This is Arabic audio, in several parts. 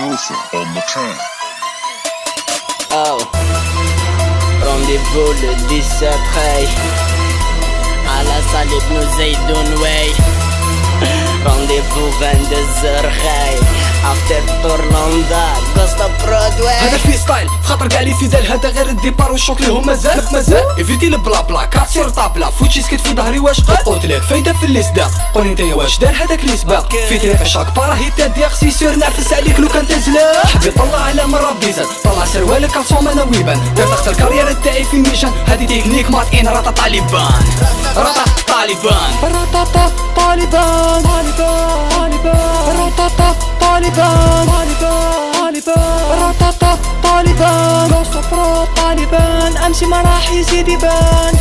Alpha on the track. Oh, rendez-vous le 17 Ray à la salle Ibn Zaydoun Way. Rendez-vous 22h Ray افتر تورلاندا كوستا برودواي. هذا فري ستايل خاطر كاع لي فيدال، هذا غير الديبار والشوك ليهم مازال ايفيتي البلا بلا كاسير طابلا فوتشي سكت في ظهري واش قلت لك فايده في الاسداق. قولي نتايا واش دار هذاك اللي سباق في طريق شاك بارا هي تادي خصي سير نعفس عليك لو كان تزلا. حبي طلع على من ربي زاد طلع سروالك كالصوم انا ويبان دار ضغط الكارير تاعي في الميشان. هذه تكنيك ماطين راتا طالبان راتا طالبان راتا طالبان راتا طالبان رطاطا طالبان قصة برو طالبان. امشي ما راح يزيد يبان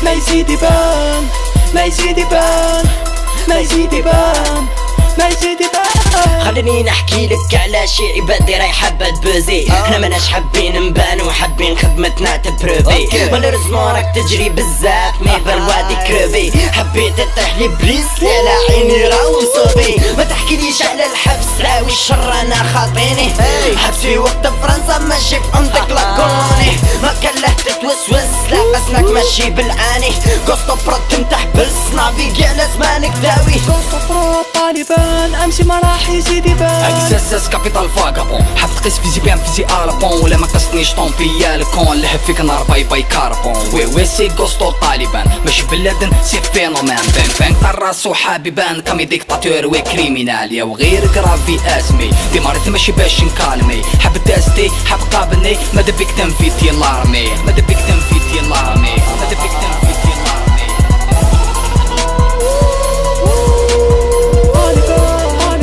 ما يزيد يبان ما يزيد يبان ما يزيد يبان ما يزيد يبان. خليني نحكي لك على شي عبادي راي حابة تبوزي. احنا ماناش حابين نبان وحابين خدمتنا تبروفي. مالوريزمون راك تجري بزاف مي بالوادي كروفي. حبيت تطيح لي بريسلي على عيني راهو مصوبي. ما تحكيليش على الحبس راوي الشر انا خاطيني. حبس في وقت فرنسا ماشي في عندك لا كولوني. ما كان له تتوسوس لا قسمك ماشي بالعاني. كوستو برو تحبس نافيكي على زمانك داوي. كوستو برو طالبان امشي ما راح يزيد يبان. اكساس كابيتال فاغابون حاب تقيس فيزي بيان فيزي البون ولا ما قصنيش طومبي يا الكون لهب فيك نار باي باي كاربون. وي سي كوستو طالبان ماشي بلادن سي فينومين بان بان طراسو حابيبان كامي ديكتاتور وي كريمينال يا وغير كرافي اسمي دي مرات ماشي باش نكالمي. حاب تاستي حاب قابلني ماذا بيك تنفيتي لارمي ماذا بيك تنفيتي لارمي ماذا بيك تنفيتي لارمي. طالبان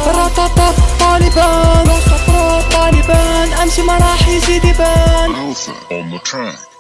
رطاطا طالبان قصة برو طالبان امشي ما راح يزيد يبان. Alpha on the track.